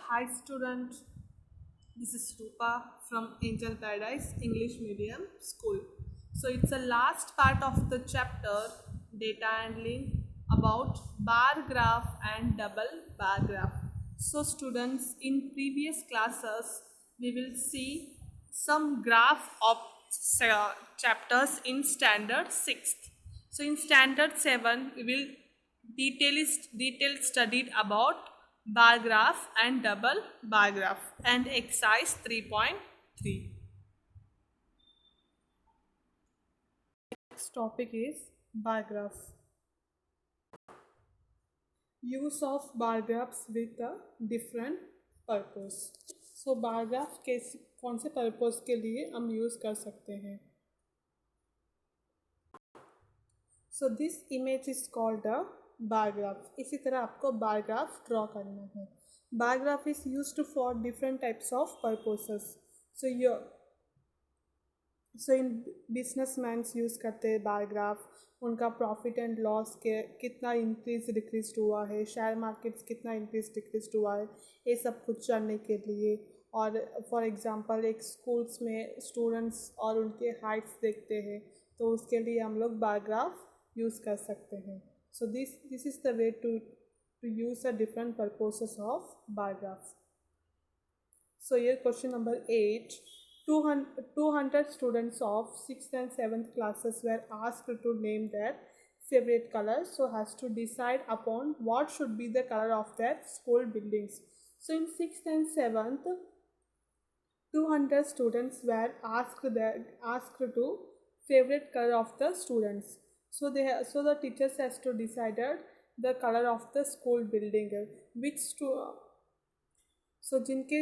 Hi student, this is Rupa from Angel Paradise English Medium School. So it's the last part of the chapter data handling about bar graph and double bar graph. So students, in previous classes we will see some graph of chapters in standard 6th. So in standard 7 we will detail studied about bar graph and double bar graph and exercise 3.3. Next topic is bar graph. Use of bar graphs with a different purpose. So bar graph कैसे कौन से purpose के लिए हम use कर सकते हैं. So this image is called a bar graph. इसी तरह आपको बार ग्राफ ड्रॉ करना है. Bar graph is used for different types of purposes. So in businessman's use करते हैं बार ग्राफ. उनका प्रॉफिट एंड लॉस के कितना इंक्रीज डिक्रीज हुआ है, शेयर मार्केट्स कितना इंक्रीज डिक्रीज हुआ है, ये सब कुछ जानने के लिए. और फॉर एग्जांपल एक स्कूल्स में स्टूडेंट्स और उनके हाइट्स देखते हैं, तो उसके लिए हम लोग बार ग्राफ यूज़ कर सकते हैं. So this is the way to use a different purposes of bar graph. So here question number 8. 200 students of 6th and 7th classes were asked to name their favorite color. So has to decide upon what should be the color of their school buildings. So in 6th and 7th, 200 students were asked to favorite color of the students. So the teachers has to decided the color of the school building, which जिनके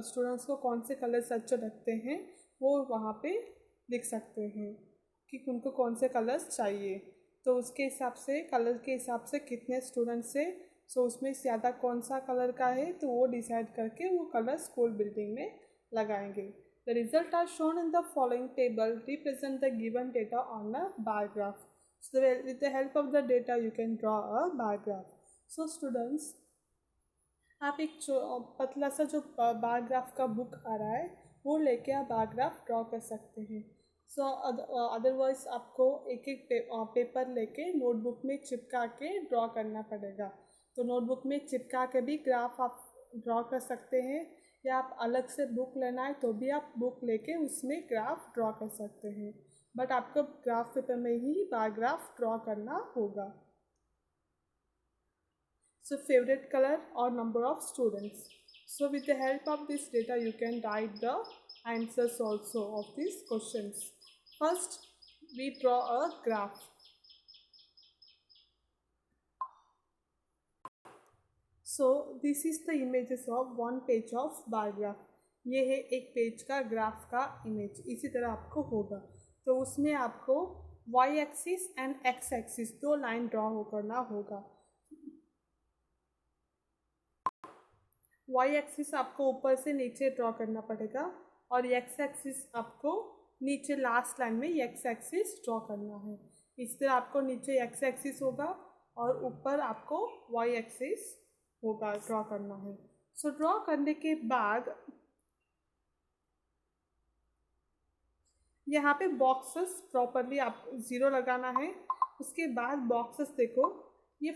students को कौन से colours अच्छे लगते हैं वो वहाँ पे लिख सकते हैं कि उनको कौन से कलर्स चाहिए. तो उसके हिसाब से कलर के हिसाब से कितने स्टूडेंट्स से उसमें ज़्यादा कौन सा कलर का है तो वो डिसाइड करके वो कलर स्कूल बिल्डिंग में लगाएंगे. The result are shown in the following table represent the given data on a bar graph. So with the help of the data you can draw a bar graph. So students, आप एक पतला सा जो bar graph का book आ रहा है वो लेके आप बार ग्राफ ड्रॉ कर सकते हैं. सो अदरवाइज आपको एक एक पेपर लेके नोटबुक में चिपका के ड्रॉ करना पड़ेगा. तो नोटबुक में चिपका के भी ग्राफ आप ड्रॉ कर सकते हैं, या आप अलग से बुक लेना है तो भी आप बुक लेके उसमें ग्राफ ड्रॉ कर सकते हैं. बट आपको ग्राफ पेपर में ही बार ग्राफ ड्रॉ करना होगा. So favorite color or number of students. So with the help of this data you can write the answers also of these questions. First we draw a graph. So this is the images of one page of bar graph. ये है एक page का graph का image. इसी तरह आपको होगा. तो उसमें आपको y axis and x axis दो लाइन ड्रॉ करना होगा. वाई एक्सिस आपको ऊपर से नीचे ड्रॉ करना पड़ेगा और एक्स एक्सिस आपको नीचे लास्ट लाइन में एक्स एक्सिस ड्रॉ करना है. इस तरह आपको नीचे एक्स एक्सिस होगा और ऊपर आपको वाई एक्सिस होगा ड्रॉ करना है. सो ड्रॉ करने के बाद यहाँ पे बॉक्सेस प्रॉपरली आप ज़ीरो लगाना है. उसके बाद बॉक्सेस देखो, ये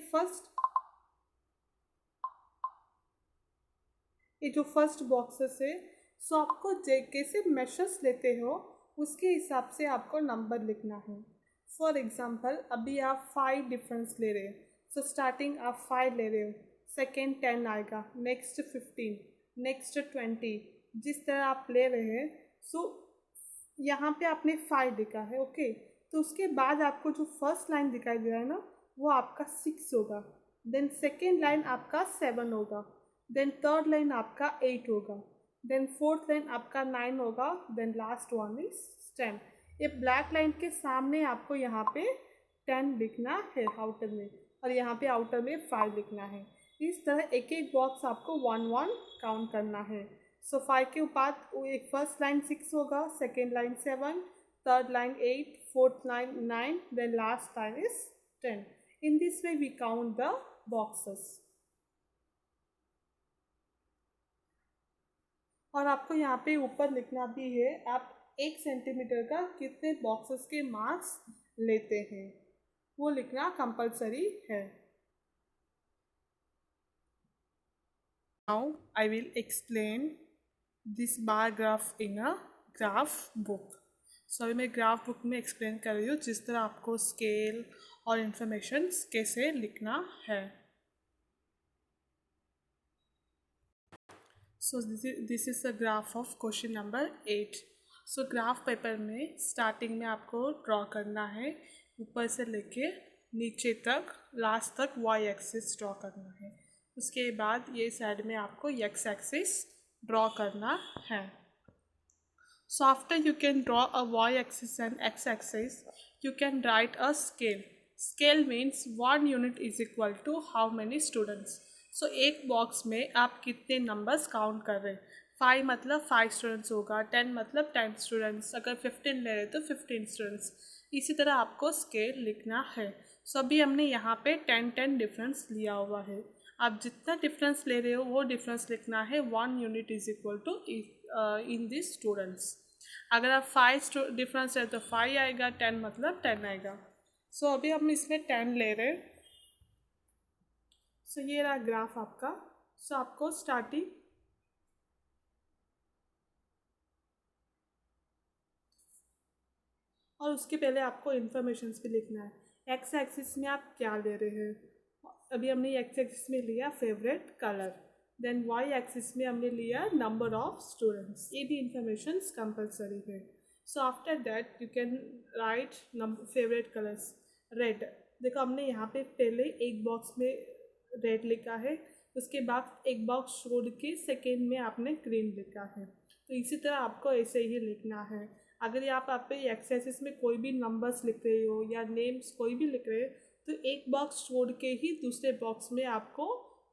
जो फर्स्ट बॉक्सेस है, सो आपको कैसे मेशर्स लेते हो उसके हिसाब से आपको नंबर लिखना है. फॉर एग्जांपल अभी आप 5 डिफरेंस ले रहे हो, सो स्टार्टिंग आप 5 ले रहे हो, सेकेंड 10 आएगा, नेक्स्ट 15, नेक्स्ट 20. जिस तरह आप ले रहे हैं सो यहाँ पे आपने 5 लिखा है. ओके, तो उसके बाद आपको जो फर्स्ट लाइन दिखाई दे रहा है ना वो आपका 6 होगा. देन सेकेंड लाइन आपका 7 होगा. देन थर्ड लाइन आपका 8 होगा. देन फोर्थ लाइन आपका 9 होगा. Then last one is 10. ये ब्लैक लाइन के सामने आपको यहाँ पे 10 लिखना है आउटर में, और यहाँ पे आउटर में 5 लिखना है. इस तरह एक एक बॉक्स आपको 1-1 काउंट करना है. सो 5 के बाद एक फर्स्ट लाइन 6 होगा, second line 7, third line 8, fourth line 9, then last line is 10. In this way we count the boxes. और आपको यहाँ पे ऊपर लिखना भी है आप 1 सेंटीमीटर का कितने बॉक्सेस के मार्क्स लेते हैं, वो लिखना कंपलसरी है। Now I will explain this bar graph in a graph book. So अभी मैं ग्राफ बुक में एक्सप्लेन कर रही हूँ जिस तरह आपको स्केल और इंफॉर्मेशन कैसे लिखना है। सो this is the graph of question number 8। So graph paper में स्टार्टिंग में आपको ड्रॉ करना है ऊपर से लेके नीचे तक, लास्ट तक वाई एक्सिस ड्रॉ करना है। उसके बाद ये साइड में आपको एक्स एक्सिस ड्रॉ करना है। So after you can draw a y-axis and x-axis, you can write a scale. Scale means 1 unit is equal to how many students. So एक बॉक्स में आप कितने नंबर्स काउंट कर रहे हैं। 5 मतलब 5 स्टूडेंट्स होगा, 10 मतलब 10 स्टूडेंट्स, अगर 15 ले रहे तो 15 स्टूडेंट्स। इसी तरह आपको स्केल लिखना है। सो अभी हमने यहाँ पे 10-10 डिफरेंस लिया हुआ है। आप जितना डिफरेंस ले रहे हो वो डिफरेंस लिखना है। 1 unit is equal to in this students. अगर आप 5 डिफरेंस है तो 5 आएगा, 10 मतलब 10 आएगा। सो अभी हम इसमें 10 ले रहे हैं। सो ये रहा ग्राफ आपका। सो आपको स्टार्टिंग और उसके पहले आपको इन्फॉर्मेशन भी लिखना है। एक्स एक्सिस में आप क्या ले रहे हैं। अभी हमने एक्स एक्सिस में लिया favourite colour, then Y axis में हमने लिया नंबर ऑफ स्टूडेंट्स। ये भी इंफॉर्मेशन कंपलसरी है। So after that you can write favourite colours. Red, देखो हमने यहाँ पे पहले एक बॉक्स में रेड लिखा है, उसके बाद एक बॉक्स छोड़ के सेकेंड में आपने ग्रीन लिखा है। तो इसी तरह आपको ऐसे ही लिखना है। अगर आप पे एक्सरसाइज में कोई भी नंबर्स लिख रहे हो या नेम्स कोई भी लिख रहे हो तो एक बॉक्स छोड़ के ही दूसरे बॉक्स में आपको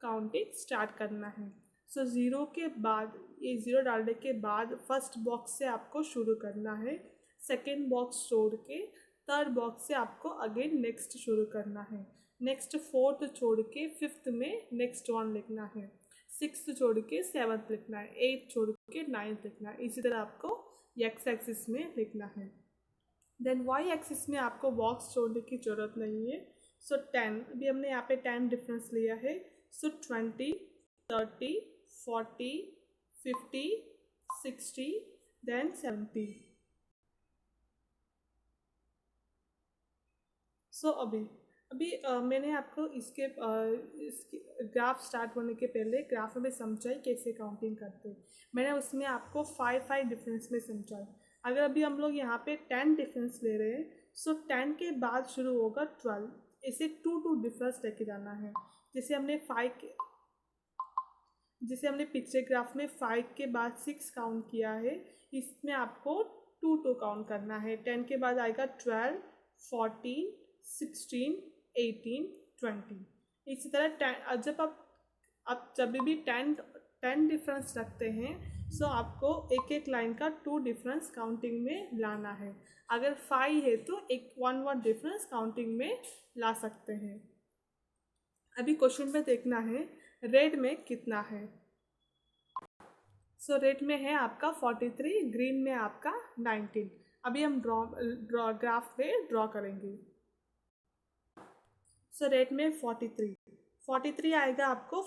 काउंटिंग स्टार्ट करना है। सो ज़ीरो के बाद, ये ज़ीरो डालने के बाद फर्स्ट बॉक्स से आपको शुरू करना है। सेकेंड बॉक्स छोड़ के थर्ड बॉक्स से आपको अगेन नेक्स्ट शुरू करना है। नेक्स्ट फोर्थ छोड़ के फिफ्थ में नेक्स्ट वन लिखना है। सिक्स्थ छोड़ के सेवन्थ लिखना है। एट्थ छोड़ के नाइन्थ लिखना है। इसी तरह आपको एक्स एक्सिस में लिखना है। देन वाई एक्सिस में आपको बॉक्स छोड़ने की ज़रूरत नहीं है। सो 10, अभी हमने यहाँ पे 10 डिफरेंस लिया है। सो 20, 30, 40, 50, 60, देन 70। सो मैंने आपको इसके ग्राफ स्टार्ट होने के पहले ग्राफ में समझाई कैसे काउंटिंग करते हैं। मैंने उसमें आपको 5 डिफरेंस में समझाई। अगर अभी हम लोग यहाँ पे 10 डिफरेंस ले रहे हैं, सो 10 के बाद शुरू होगा 12। इसे 2 डिफरेंस लेके जाना है। जैसे हमने पिछले ग्राफ में 5 के बाद 6 काउंट किया है, इसमें आपको 2 काउंट करना है। 10 के बाद आएगा 12, 14, 16, 18, 20। इसी तरह जब भी 10 डिफरेंस रखते हैं, सो आपको एक एक लाइन का 2 डिफरेंस काउंटिंग में लाना है। अगर 5 है तो एक 1 डिफरेंस काउंटिंग में ला सकते हैं। अभी क्वेश्चन में देखना है रेड में कितना है। सो रेड में है आपका 43, ग्रीन में आपका 19। अभी हम ग्राफ पे ड्रॉ करेंगे। सो रेड में 43 आएगा आपको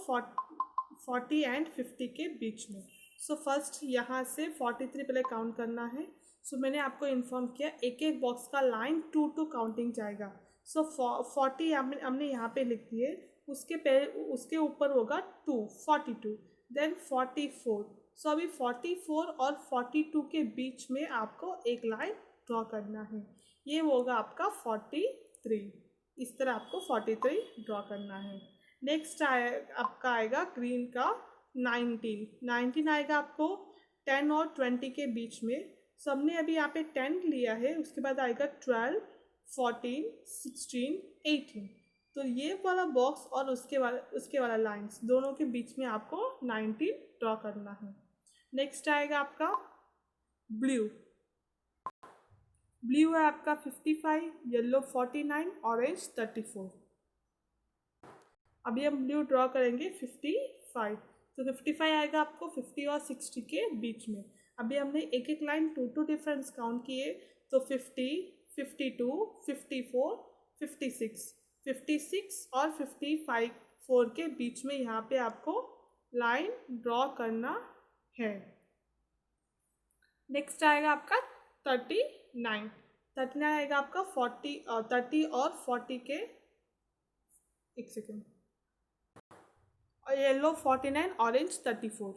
40 एंड 50 के बीच में। सो फर्स्ट यहाँ से 43 पहले काउंट करना है। सो मैंने आपको इन्फॉर्म किया एक एक बॉक्स का लाइन 2 काउंटिंग जाएगा। सो 40 हमने यहाँ पे लिख दिए, उसके ऊपर होगा 42, देन 44। सो अभी 44 और 42 के बीच में आपको एक लाइन ड्रॉ करना है। ये होगा आपका 43। इस तरह आपको 43 ड्रॉ करना है। नेक्स्ट आपका आएगा ग्रीन का 19 आएगा आपको 10 और 20 के बीच में। सबने अभी यहाँ पे 10 लिया है, उसके बाद आएगा 12, 14, 16, 18। तो ये वाला बॉक्स और उसके वाला लाइंस दोनों के बीच में आपको 19 ड्रॉ करना है। नेक्स्ट आएगा आपका ब्लू है आपका 55, येलो 49, ऑरेंज 34। अभी हम ब्लू ड्रॉ करेंगे 55। तो 55 आएगा आपको 50 और 60 के बीच में। अभी हमने एक एक लाइन टू डिफरेंस काउंट किए, तो 50, 52, 54, 56, 56 और 55 4 के बीच में यहाँ पे आपको लाइन ड्रॉ करना है। नेक्स्ट आएगा आपका 39। 39 आएगा आपका 30 और 40 के, एक सेकेंड, और yellow 49, orange 34।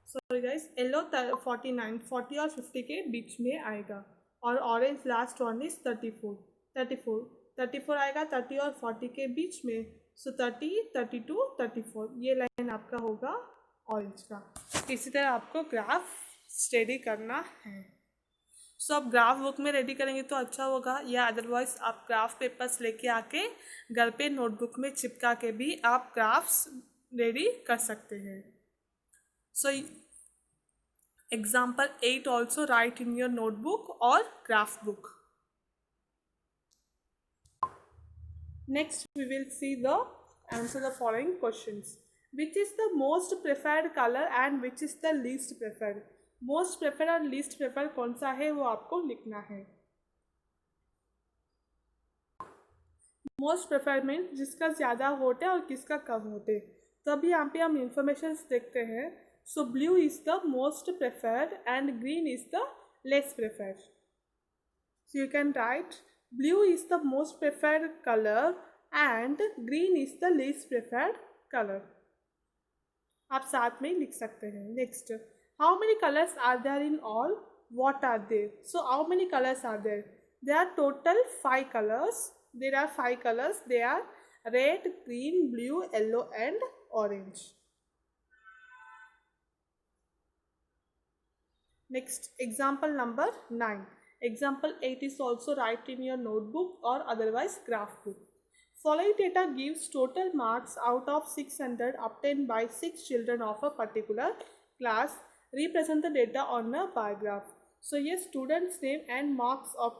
Sorry guys, yellow 49, 40 और 50 के बीच में आएगा, और ऑरेंज लास्ट वन इज 34, 34, 34 आएगा 30 और 40 के बीच में। सो 30, 32, 34 ये लाइन आपका होगा ऑरेंज का। इसी तरह आपको ग्राफ स्टडी करना है। सो आप ग्राफ बुक में रेडी करेंगे तो अच्छा होगा, या अदरवाइज आप ग्राफ पेपर्स लेके आके घर पे नोटबुक में चिपका के भी आप ग्राफ्स रेडी कर सकते हैं। सो example 8 also write in your notebook or graph book. Next we will see the answer the following questions. Which is the most preferred color and which is the least preferred? Most preferred और least preferred कौन सा है वो आपको लिखना है। Most preferred means जिसका ज़्यादा वोट है और किसका कम वोट है। तो अभी यहाँ पे हम इंफॉर्मेशन देखते हैं। So blue is the most preferred and green is the less preferred. So you can write blue is the most preferred color and green is the least preferred color. आप साथ में लिख सकते हैं। Next, how many colors are there in all? What are they? So how many colors are there? There are total 5 colors. There are 5 colors. They are red, green, blue, yellow and orange. Next, example number 9. Example 8 is also write in your notebook or otherwise graph book. Following data gives total marks out of 600 obtained by 6 children of a particular class. Represent the data on a bar graph. So yes, students name and marks of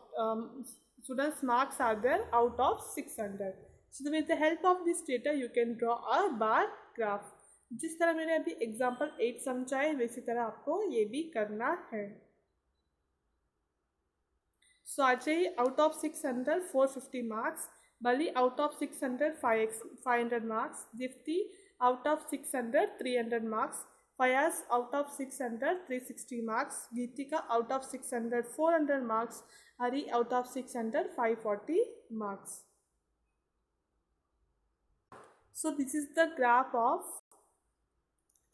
students marks are there out of 600. So with the help of this data you can draw a bar graph. जिस तरह मैंने अभी example 8 समझाए वैसी तरह आपको ये भी करना है। So Ajay out of 600 450 marks, Bali out of 600 500 marks, Deepti out of 600 300 marks, Fayaz out of 600 360 marks, Geetika out of 600 400 marks, Hari out of 600 540 marks. So this is the graph of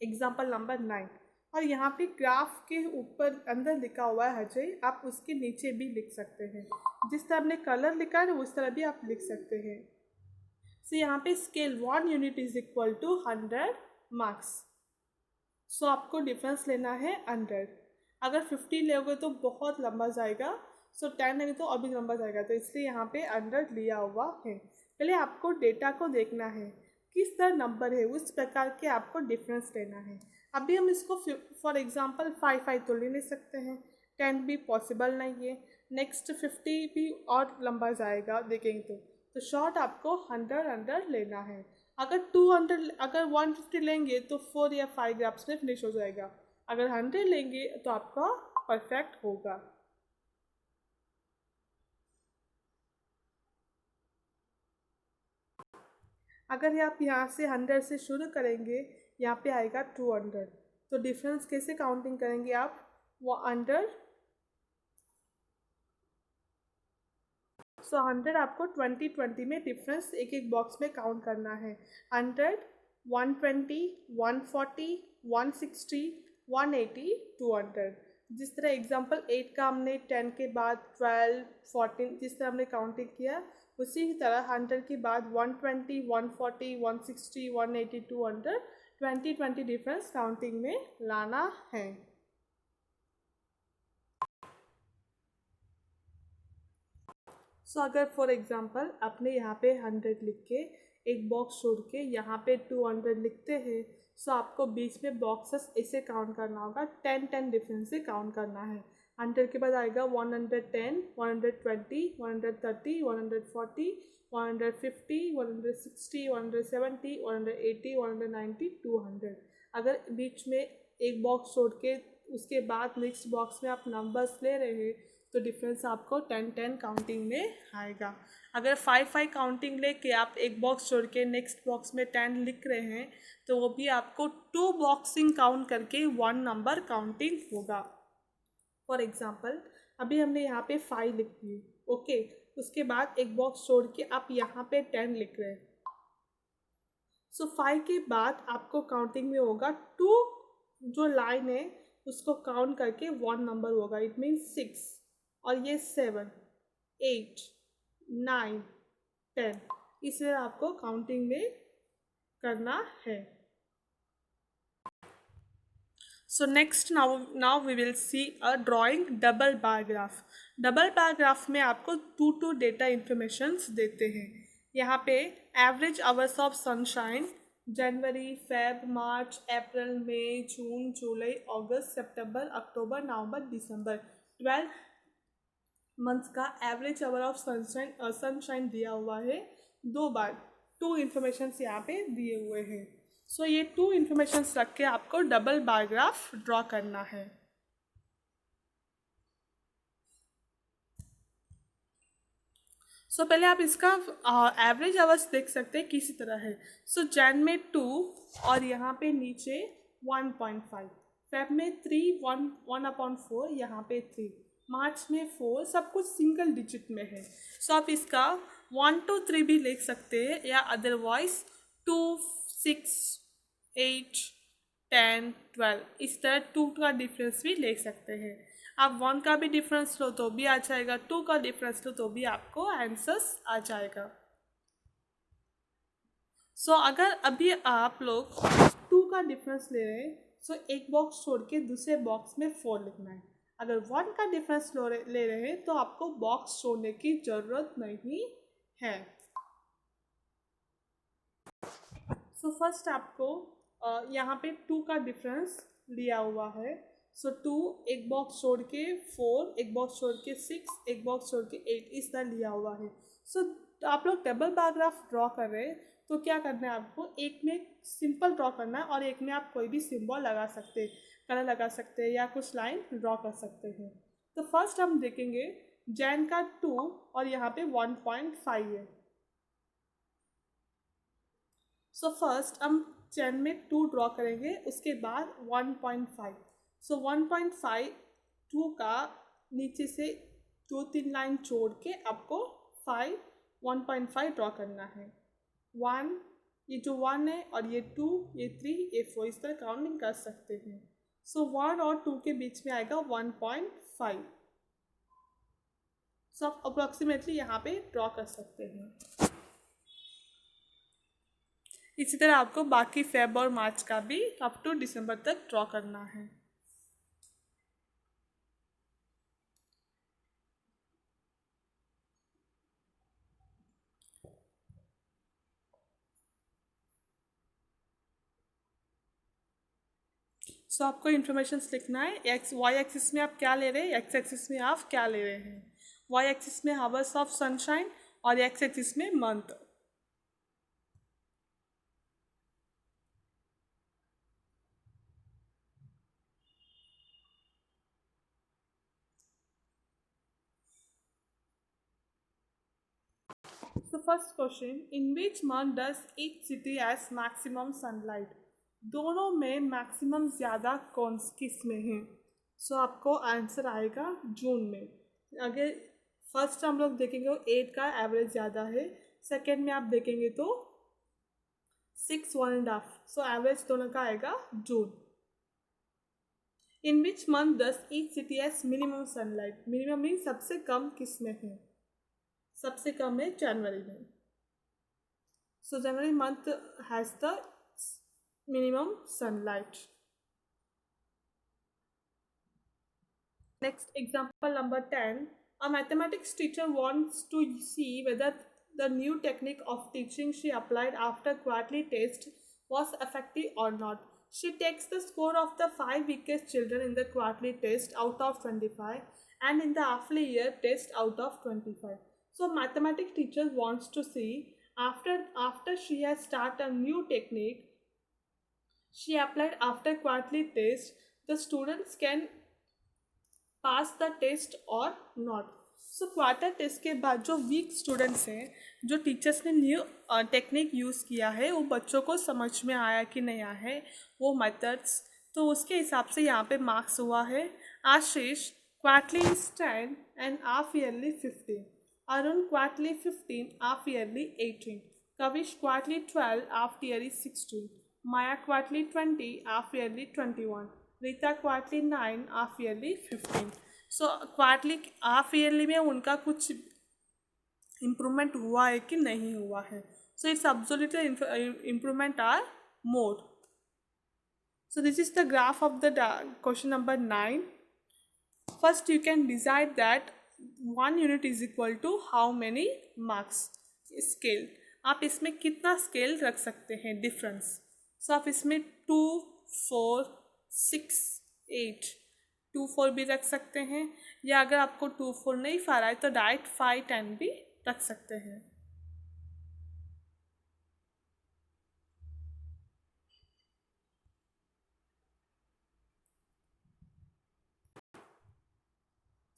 example number 9। और यहाँ पे ग्राफ के ऊपर अंदर लिखा हुआ है अजय, आप उसके नीचे भी लिख सकते हैं। जिस तरह आपने कलर लिखा है उस तरह भी आप लिख सकते हैं। सो यहाँ पे scale 1 unit is equal to 100 marks. So आपको डिफरेंस लेना है 100। अगर 50 लोगे तो बहुत लंबा जाएगा, सो 10 लेंगे तो और भी लंबा जाएगा, तो इसलिए यहाँ पे 100 लिया हुआ है। पहले आपको डेटा को देखना है किस तरह नंबर है, उस प्रकार के आपको डिफरेंस लेना है। अभी हम इसको फॉर एग्जांपल 5 तो ले सकते हैं, 10 भी पॉसिबल नहीं है। नेक्स्ट 50 भी और लंबा जाएगा देखेंगे तो शॉर्ट आपको 100 लेना है। अगर 150 लेंगे तो 4 या 5 ग्राफ्स में फिनिश हो जाएगा। अगर 100 लेंगे तो आपका परफेक्ट होगा। अगर आप यहाँ से 100 से शुरू करेंगे, यहाँ पे आएगा 200, तो डिफरेंस कैसे काउंटिंग करेंगे आप? वो 100, सो 100 आपको 20 में डिफरेंस एक एक बॉक्स में काउंट करना है। 100, 120, 140, 160, 180, 200। जिस तरह एग्जांपल 8 का हमने 10 के बाद 12, 14 जिस तरह हमने काउंटिंग किया, उसी की तरह 100 के बाद 120, 140, 160, 180, 200 20 डिफरेंस काउंटिंग में लाना है। सो अगर फॉर एग्जांपल आपने यहाँ पे 100 लिख के एक बॉक्स छोड़ के यहाँ पे 200 लिखते हैं, सो आपको बीच में बॉक्सेस ऐसे काउंट करना होगा, 10 डिफरेंस से काउंट करना है। 100 के बाद आएगा 110, 120, 130, 140, 150, 160, 170, 180, 190, 200। अगर बीच में एक बॉक्स छोड़ के उसके बाद नेक्स्ट बॉक्स में आप नंबर्स ले रहे हैं तो डिफरेंस आपको 10-10 काउंटिंग में आएगा। अगर 5-5 काउंटिंग लेके आप एक बॉक्स छोड़ के नेक्स्ट बॉक्स में 10 लिख रहे हैं तो वो भी आपको 2 बॉक्सिंग काउंट करके 1 नंबर काउंटिंग होगा। फॉर एग्जाम्पल अभी हमने यहाँ पे 5 लिख दी, ओके, उसके बाद एक बॉक्स छोड़ के आप यहाँ पे 10 लिख रहे हैं। सो 5 के बाद आपको काउंटिंग में होगा 2 जो लाइन है उसको काउंट करके 1 नंबर होगा, इट मीन्स 6, और ये 7, 8, 9, 10, इसे आपको काउंटिंग में करना है। So next now we will see a drawing double bar graph. Double bar graph में आपको टू डेटा इंफॉर्मेशंस देते हैं। यहाँ पे average hours of sunshine January, Feb, March, April, May, June, July, August, September, October, November, December, 12 months का average hour of sunshine दिया हुआ है। 2 बार 2 इंफॉर्मेशंस यहाँ पे दिए हुए हैं। सो ये 2 इंफॉर्मेशंस रख के आपको डबल बार ग्राफ ड्रॉ करना है। पहले आप इसका एवरेज आवर्स देख सकते हैं किसी तरह है। जैन में 2 और यहाँ पे नीचे 1.5, फेब में 3, 1/4, यहाँ पे 3, मार्च में 4, सब कुछ सिंगल डिजिट में है। आप इसका 1 to 3 भी लिख सकते हैं या अदरवाइज 2, 6, 8, 10, 12 इस तरह 2 का डिफरेंस भी ले सकते हैं। आप 1 का भी डिफरेंस लो तो भी आ जाएगा, 2 का डिफरेंस लो तो भी आपको आंसर्स आ जाएगा। अगर अभी आप लोग 2 का डिफरेंस ले रहे हैं एक बॉक्स छोड़ के दूसरे बॉक्स में 4 लिखना है। अगर 1 का डिफरेंस ले रहे हैं तो आपको बॉक्स छोड़ने की ज़रूरत नहीं है। फर्स्ट आपको यहाँ पे 2 का डिफरेंस लिया हुआ है। 2 एक बॉक्स छोड़ के 4, एक बॉक्स छोड़ के 6, एक बॉक्स छोड़ के 8 इस तरह लिया हुआ है। तो आप लोग डबल बार ग्राफ ड्रॉ कर रहे हैं तो क्या करना है आपको, एक में सिंपल ड्रॉ करना है और एक में आप कोई भी सिंबल लगा सकते हैं, कलर लगा सकते हैं या कुछ लाइन ड्रॉ कर सकते हैं। तो फर्स्ट हम देखेंगे जैन का 2 और यहाँ पे 1.5 है। फर्स्ट हम जैन में 2 ड्रॉ करेंगे, उसके बाद 1.5। 1.5 2 का नीचे से 2-3 लाइन छोड़ के आपको 1.5 ड्रॉ करना है। 1, ये जो 1 है और ये 2, ये 3, ये 4 इस तरह काउंटिंग कर सकते हैं। 1 और 2 के बीच में आएगा 1.5। आप अप्रोक्सीमेटली यहाँ पे ड्रॉ कर सकते हैं। इसी तरह आपको बाकी फेब और मार्च का भी अप टू दिसंबर तक ड्रॉ करना है। आपको इन्फॉर्मेशंस लिखना है। वाई एक्सिस में आप क्या ले रहे हैं, एक्स एक्सिस में आप क्या ले रहे हैं। वाई एक्सिस में हावर्स ऑफ सनशाइन और एक्स एक्सिस में month. First question, in which month does each city has maximum sunlight. दोनों में मैक्सिमम ज़्यादा कौन किस में है। आपको आंसर आएगा जून में। अगर फर्स्ट हम लोग देखेंगे 8 का एवरेज ज़्यादा है, सेकेंड में आप देखेंगे तो 6, 1.5, एवरेज दोनों का आएगा जून। In which month does each city has minimum sunlight. Minimum mean सबसे कम किस में है, सबसे कम है जनवरी में। January month has the minimum sunlight. Next example number 10. A mathematics teacher wants to see whether the new technique of teaching she applied after quarterly test was effective or not. She takes the score of the 5 weakest children in the quarterly test out of 25 and in the half year test out of 25. So mathematics teacher wants to see after she has started a new technique she applied after quarterly test, the students can pass the test और not. So quarter test के बाद जो week students हैं, जो teachers ने new technique use किया है, वो बच्चों को समझ में आया कि नहीं आया है वो मेथड्स, तो उसके हिसाब से यहाँ पे मार्क्स हुआ है. Ashish quarterly is 10 and half yearly 15. Arun quarterly 15, half yearly 18. Kavish quarterly 12, half yearly 16. Maya quarterly 20, half yearly 21. Rita quarterly 9, half yearly 15. So quarterly half yearly में उनका कुछ इम्प्रूवमेंट हुआ है कि नहीं हुआ है. So it's absolutely improvement are more. So this is the graph of the question number 9. First you can decide that 1 unit is equal to how many marks. Scale आप इसमें कितना स्केल रख सकते हैं डिफरेंस. सो आप इसमें 2, 4, 6, 8, 2, 4 भी रख सकते हैं, या अगर आपको 2, 4 नहीं पा रहा है तो डायरेक्ट 5, 10 भी रख सकते हैं.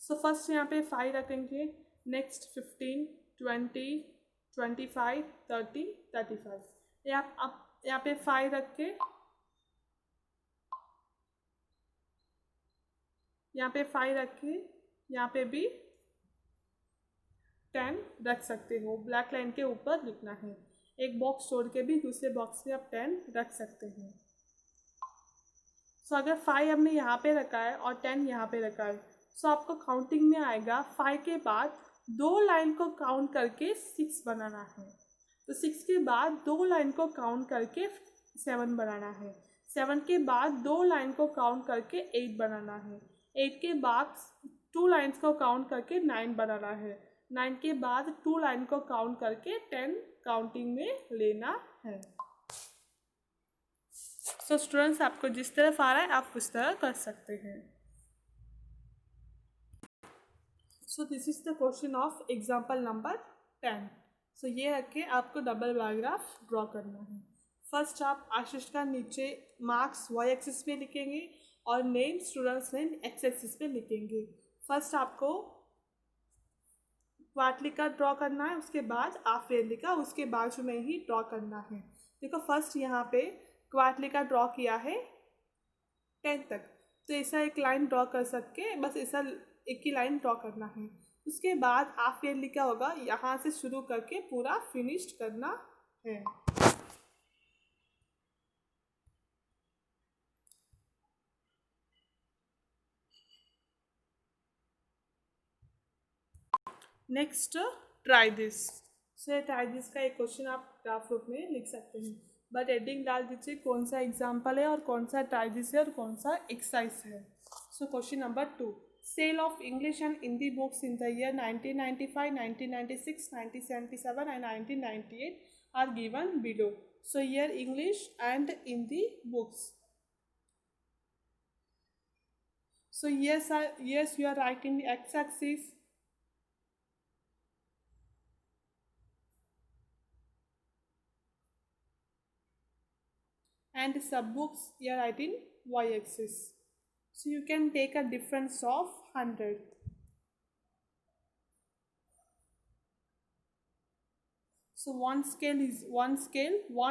सो फर्स्ट यहाँ पे 5 रखेंगे, नेक्स्ट 15, 20, 25, 30, 35. ये आप यहाँ पे 5 रख के यहाँ पे 5 रख के यहाँ पे भी 10 रख सकते हो. ब्लैक लाइन के ऊपर लिखना है. एक बॉक्स छोड़ के भी दूसरे बॉक्स में आप 10 रख सकते हैं. सो अगर 5 हमने यहाँ पे रखा है और 10 यहाँ पे रखा है, सो आपको काउंटिंग में आएगा 5 के बाद 2 लाइन को काउंट करके 6 बनाना है. तो 6 के बाद 2 लाइन को काउंट करके 7 बनाना है. 7 के बाद 2 लाइन को काउंट करके 8 बनाना है. 8 के बाद 2 लाइन्स को काउंट करके 9 बनाना है. 9 के बाद 2 लाइन को काउंट करके 10 काउंटिंग में लेना है. सो स्टूडेंट्स आपको जिस तरफ आ रहा है आप उस तरह कर सकते हैं. So this is the question of example number 10. सो ये है कि आपको डबल बायोग्राफ ड्रॉ करना है. फर्स्ट आप आशीष का नीचे मार्क्स वाई एक्सिस पे लिखेंगे और name students name x axis पे लिखेंगे. फर्स्ट आपको क्वार्टरली का ड्रॉ करना है, उसके बाद हाफ ईयरली का उसके बाजू में ही ड्रॉ करना है. देखो फर्स्ट यहाँ पे क्वार्टरली का ड्रॉ किया है 10 तक, तो ऐसा एक लाइन ड्रॉ कर सके, बस ऐसा एक ही लाइन ड्रॉ करना है. उसके बाद हाफ ईयरली का होगा, यहाँ से शुरू करके पूरा फिनिश्ड करना है. Next try this. So try this का एक क्वेश्चन आप ग्राफ रूप में लिख सकते हैं, बट हेडिंग डाल दीजिए कौन सा एग्जाम्पल है और कौन सा ट्राई दिस है और कौन सा एक्सरसाइज है. So question number 2. Sale of English and Hindi books in the year 1995, 1996, 1977 and 1998 are given below. So here English and Hindi books. So yes, you are writing the x-axis. And sub books you are writing y-axis. So you can take a difference of 100. So one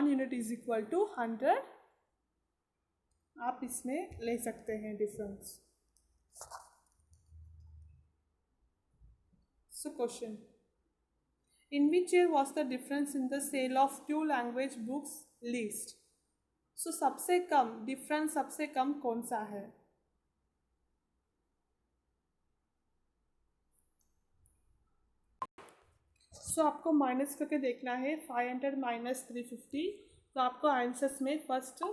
unit is equal to 100. आप इसमें ले सकते हैं difference. So question. In which year was the difference in the sale of 2 language books least? So सबसे कम difference सबसे कम कौन सा है? सो आपको माइनस करके देखना है 500 माइनस 350. तो आपको आंसर्स में फर्स्ट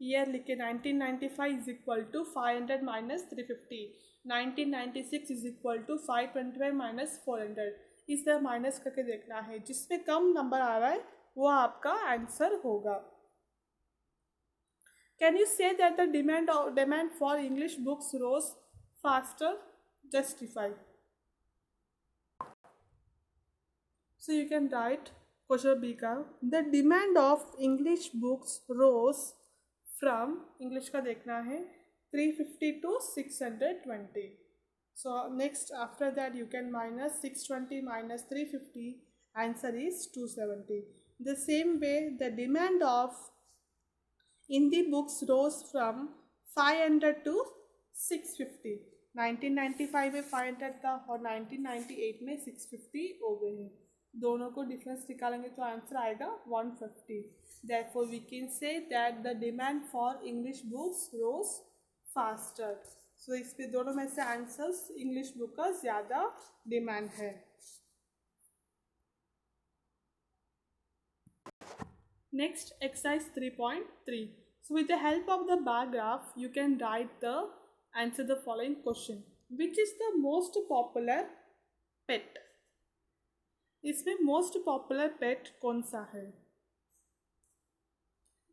ईयर लिखे 1995 is equal to 500 minus 350. 1996 is equal to 525 minus 400. इस तरह माइनस करके देखना है, जिसमें कम नंबर आ रहा है वो आपका आंसर होगा. Can you say that the demand for English books rose faster? Justify. So you can write question B का, the demand of English books rose from, English का देखना है, 350 to 620. So next after that you can minus 620 minus 350, answer is 270. The same way the demand of Hindi books rose from 500 to 650. 1995 में 500 था और 1998 में 650 हो गए हैं. दोनों को डिफरेंस निकालेंगे तो आंसर आएगा 150. Therefore we can say that the demand for English books rose faster. So इस पे दोनों में से आंसर्स इंग्लिश बुक का ज़्यादा डिमांड है. Next, exercise 3.3. So with the help of the bar graph, you can write the answer the following question. Which is the most popular pet? इसमें most popular pet कौन सा है?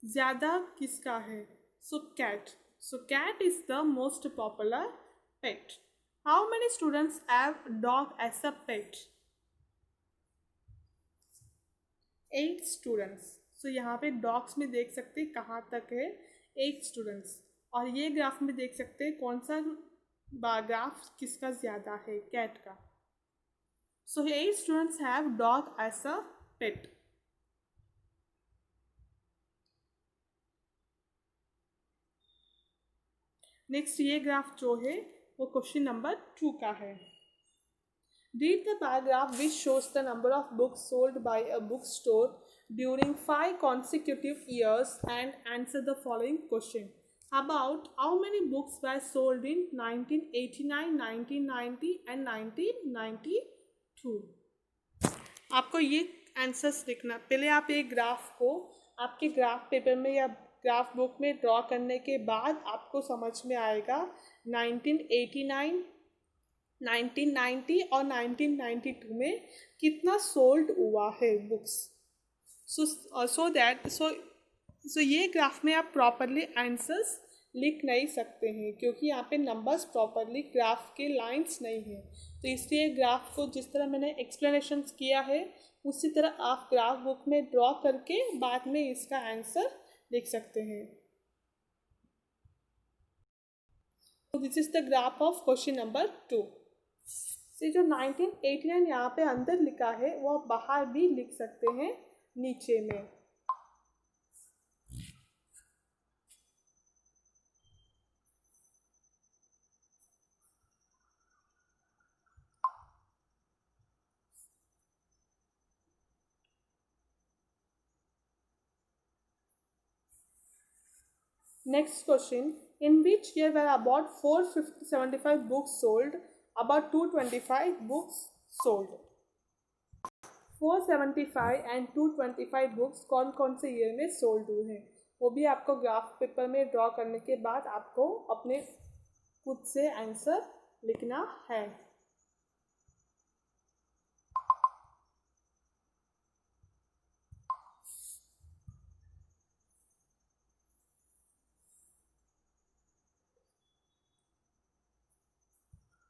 ज़्यादा किसका है? So cat. So cat is the most popular pet. How many students have dog as a pet? 8 students. So यहाँ पे dogs में देख सकते हैं कहाँ तक है 8 स्टूडेंट्स. और ये ग्राफ में देख सकते हैं कौन सा ग्राफ किसका ज़्यादा है, कैट का. So 8 students have dog as a pet. Next ये ग्राफ जो है वो क्वेश्चन नंबर 2 का है. Read the paragraph which shows the number of books sold by a bookstore during 5 consecutive years and answer the following question. About how many books were sold in 1989, 1990 and 1992. आपको ये answers लिखना. पहले आप एक graph को आपके graph paper में या ग्राफ बुक में ड्रॉ करने के बाद आपको समझ में आएगा 1989, 1990 और 1992 में कितना सोल्ड हुआ है बुक्स. सो ये ग्राफ में आप प्रॉपरली आंसर्स लिख नहीं सकते हैं क्योंकि यहाँ पे नंबर्स प्रॉपरली ग्राफ के लाइंस नहीं हैं. तो इसलिए ग्राफ को जिस तरह मैंने एक्सप्लेनेशंस किया है उसी तरह आप ग्राफ बुक में ड्रॉ करके बाद में इसका आंसर लिख सकते हैं. तो this is the graph of question number 2. से जो 1989 यहाँ पे अंदर लिखा है वो आप बाहर भी लिख सकते हैं नीचे में. Next question. In which year were about 475 books sold? About 225 books sold. 475 and 225 books कौन कौन से ईयर में सोल्ड हुए हैं वो भी आपको ग्राफ पेपर में ड्रॉ करने के बाद आपको अपने खुद से आंसर लिखना है.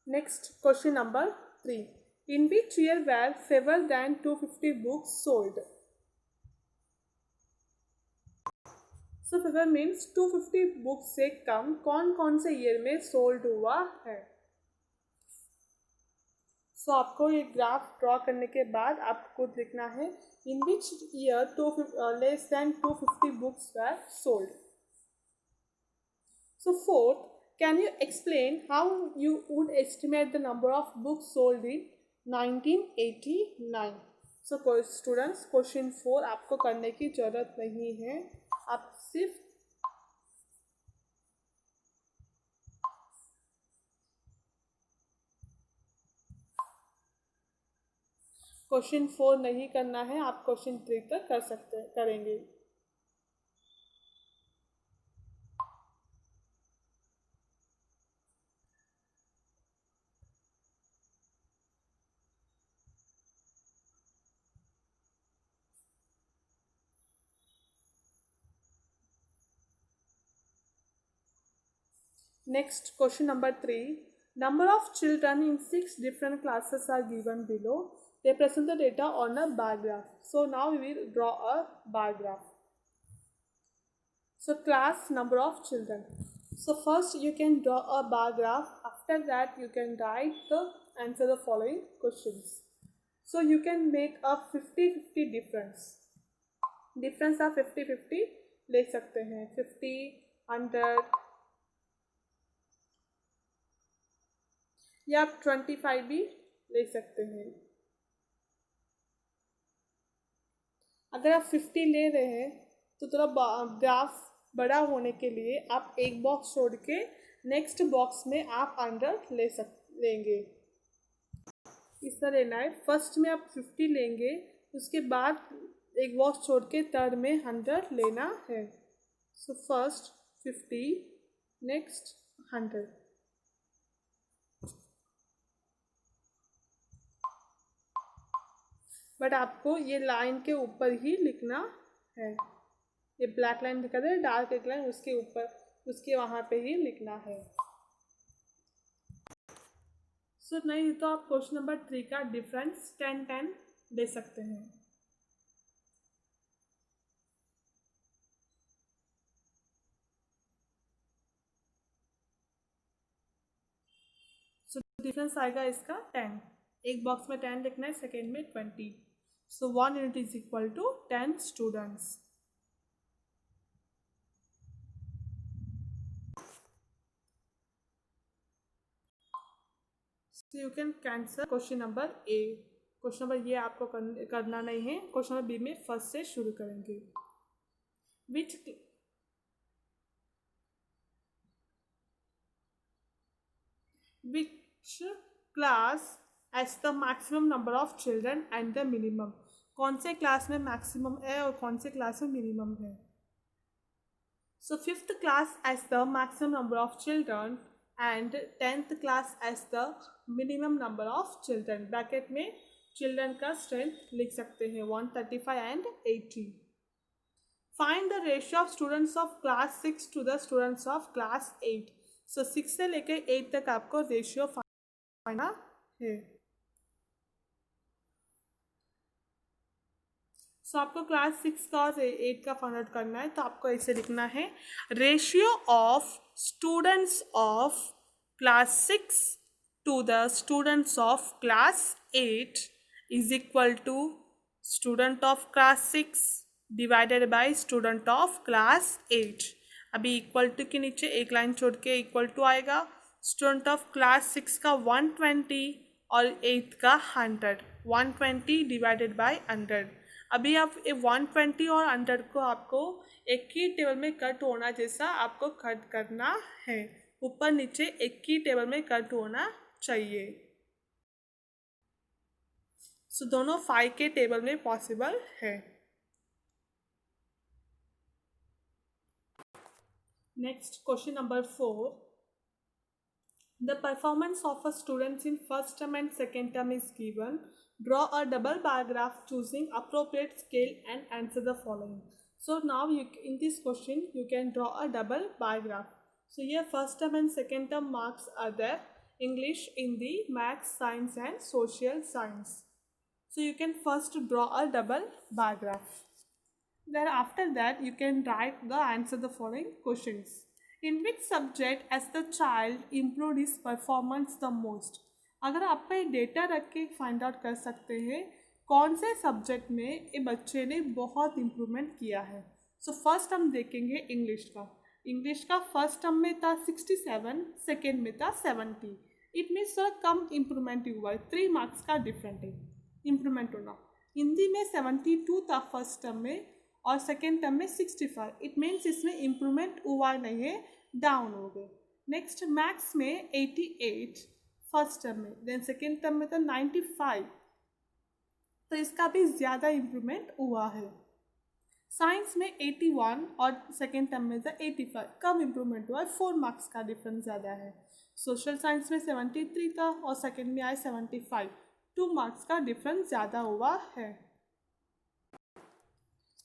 Next question number 3. In which year were fewer than 250 books sold? So fewer means 250 books से कम कौन कौन से ईयर में सोल्ड हुआ है. सो आपको ये ग्राफ ड्रॉ करने के बाद आपको लिखना है in which year less than 250 books were sold. So fourth, can you explain how you would estimate the number of books sold in 1989? So students, question 4 आपको करने की ज़रूरत नहीं है. आप सिर्फ क्वेश्चन 4 नहीं करना है, आप क्वेश्चन 3 तक करेंगे. Next, question number 3. Number of children in 6 different classes are given below. They present the data on a bar graph. So now we will draw a bar graph. So class number of children. So first you can draw a bar graph. After that you can write the answer the following questions. So you can make a 50-50 difference. Difference आप 50-50 ले सकते हैं. 50, 100 या आप 25 भी ले सकते हैं. अगर आप 50 ले रहे हैं तो थोड़ा ग्राफ बड़ा होने के लिए आप एक बॉक्स छोड़ के नेक्स्ट बॉक्स में आप 100 लेंगे. इस तरह लेना है. फर्स्ट में आप 50 लेंगे, उसके बाद एक बॉक्स छोड़ के थर्ड में 100 लेना है. So first 50, next 100. बट आपको ये लाइन के ऊपर ही लिखना है. ये ब्लैक लाइन दिखा दे, डार्क एक लाइन उसके ऊपर, उसके वहाँ पे ही लिखना है. सो नहीं तो आप क्वेश्चन नंबर 3 का डिफरेंस 10-10 ले सकते हैं. सो डिफरेंस आएगा इसका 10. एक बॉक्स में 10 लिखना है, सेकेंड में 20. So 1 unit is equal to 10 students. So you can cancel question number A. Question number ये आपको करना नहीं है. क्वेश्चन नंबर बी में फर्स्ट से शुरू करेंगे. Which class as the maximum number of children and the minimum. कौन से क्लास में मैक्सिमम है और कौन से क्लास में मिनिमम है. So 5th class as the maximum number of children and 10th class as the minimum number of children. Bracket में चिल्ड्रन का स्ट्रेंथ लिख सकते हैं 135 and 80. Find the ratio of students of class 6 to the students of class 8. So 6 से लेकर 8 तक आपको ratio find है. सो आपको क्लास 6 का और 8 का फाइंड आउट करना है. तो आपको ऐसे लिखना है, ratio of students of class 6 to the students of class 8 is equal to student of class 6 divided by student of class 8. अभी इक्वल टू के नीचे एक लाइन छोड़ के इक्वल टू आएगा. स्टूडेंट ऑफ क्लास 6 का 120 और 8 का 100. 120 डिवाइडेड बाय 100. अभी आप 120 और 100 को आपको एक ही टेबल में कट होना जैसा आपको कट करना है. ऊपर नीचे एक ही टेबल में कट होना चाहिए. सो दोनों 5 के टेबल में पॉसिबल है. Next question number 4. The performance of a student in first term and second term is given. Draw a double bar graph choosing appropriate scale and answer the following. So now in this question you can draw a double bar graph. So here first term and second term marks are there: English, Hindi, Maths, Science and Social Science. So you can first draw a double bar graph. Then after that you can write the answer the following questions. In which subject as the child improved his performance the most. अगर आपका ये data रख के find out कर सकते हैं कौन से सब्जेक्ट में ये बच्चे ने बहुत इम्प्रूवमेंट किया है. सो फर्स्ट हम देखेंगे इंग्लिश का. इंग्लिश का फर्स्ट टर्म में था 67, सेकेंड में था 70. इट मीन्स थोड़ा कम इम्प्रूवमेंट हुआ है. 3 मार्क्स का डिफरेंट है इम्प्रूवमेंट होना. हिंदी में 72 था फर्स्ट टर्म में और सेकेंड टर्म में 65. इट मीन्स इसमें इम्प्रूवमेंट हुआ नहीं है, डाउन हो गए. नेक्स्ट मैथ्स में 88 फर्स्ट टर्म में, देन सेकेंड टर्म में था 95. तो इसका भी ज़्यादा इम्प्रूवमेंट हुआ है. साइंस में 81 और सेकेंड टर्म में था 85. कम इम्प्रूवमेंट हुआ है, 4 मार्क्स का डिफरेंस ज़्यादा है. सोशल साइंस में 73 था और सेकेंड में आए 75. 2 मार्क्स का डिफरेंस ज़्यादा हुआ है.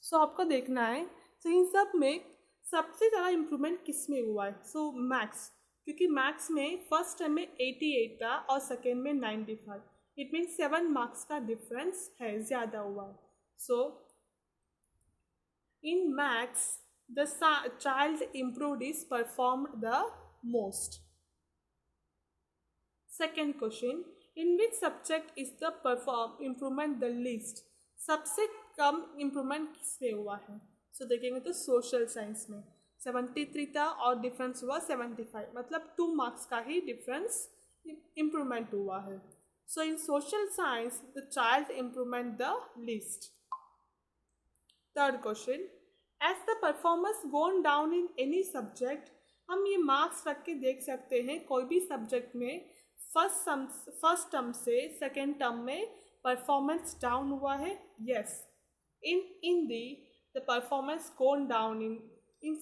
सो आपको देखना है तो इन सब में सबसे ज़्यादा इम्प्रूवमेंट किस में हुआ है. सो मैथ्स, क्योंकि मैथ्स में फर्स्ट टर्म में 88 था और सेकेंड में 95. इट मीन्स 7 मार्क्स का डिफरेंस है, ज़्यादा हुआ है. So in maths the child improved is performed the most. Second question, in which subject is the improvement the least? सबसे कम इम्प्रूवमेंट किस में हुआ है? सो देखेंगे तो सोशल साइंस में 73 था और डिफरेंस हुआ 75, मतलब 2 मार्क्स का ही डिफरेंस इम्प्रूवमेंट हुआ है. So in social science the child improvement the least. Third question, as the performance gone down in any subject. हम ये मार्क्स रख के देख सकते हैं कोई भी सब्जेक्ट में फर्स्ट टर्म से सेकेंड टर्म में परफॉर्मेंस डाउन हुआ है. Yes, in Hindi the performance gone down in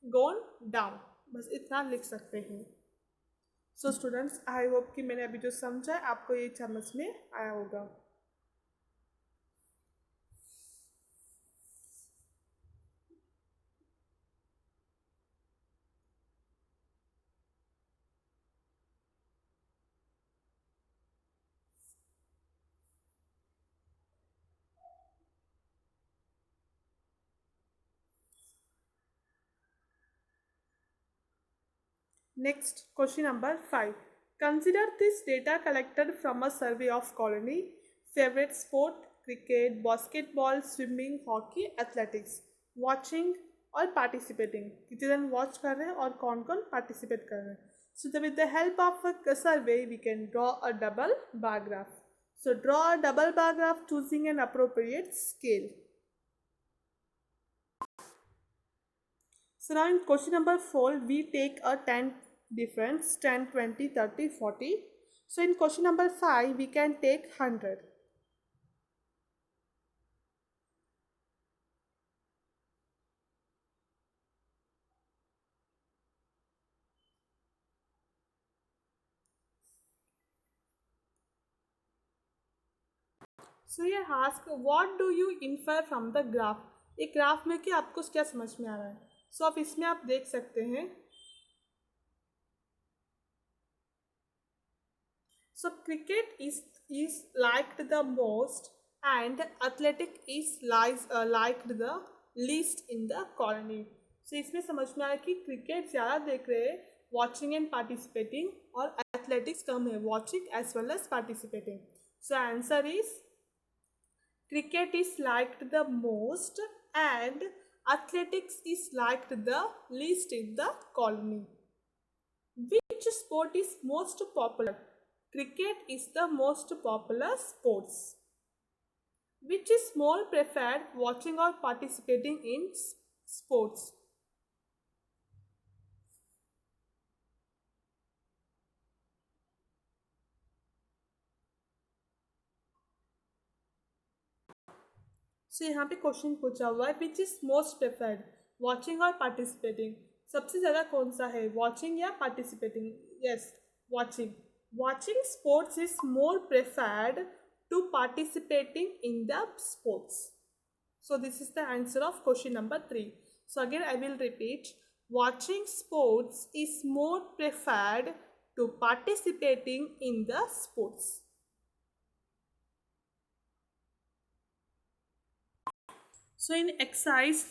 gone down, बस इतना लिख सकते हैं. सो स्टूडेंट्स, आई होप कि मैंने अभी जो समझा है आपको ये समझ में आया होगा. Next, question number 5. Consider this data collected from a survey of colony. Favorite sport: cricket, basketball, swimming, hockey, athletics. Watching और participating. कितने जन watch कर रहे हैं और कौन कौन participate कर रहे हैं. So with the help of a survey, we can draw a double bar graph. So draw a double bar graph choosing an appropriate scale. So now in question number 4, we take a 10 difference, 10, 20, 30, 40. So in question number 5, we can take 100. So here ask, what do you infer from the graph? एक graph में कि आपको क्या समझ में आ रहा है. So आप इसमें आप देख सकते हैं. So cricket is liked the most and athletic is liked the least in the colony. So इसमें समझ में आ रहा है कि क्रिकेट ज़्यादा देख रहे हैं, watching and participating, और athletics कम है, watching as well as participating. So answer is cricket is liked the most and athletics is liked the least in the colony. Which sport is most popular? Cricket is the most popular sports. Which is more preferred, watching or participating in sports? So यहाँ पे question पूछा हुआ है which is most preferred, watching और participating. सबसे ज़्यादा कौन सा है, वॉचिंग या participating? Yes, watching. Watching sports is more preferred to participating in the sports. So this is the answer of question number 3. So again I will repeat, watching sports is more preferred to participating in the sports. So in exercise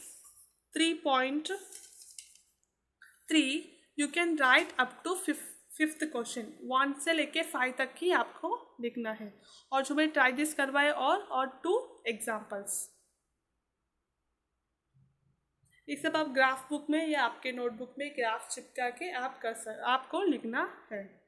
3.3 you can write up to fifth question 1 से लेके 5 तक ही आपको लिखना है, और जो मैं try this करवाए और 2 एग्जाम्पल्स. ये सब आप ग्राफ बुक में या आपके नोटबुक में ग्राफ चिपका के आपको लिखना है.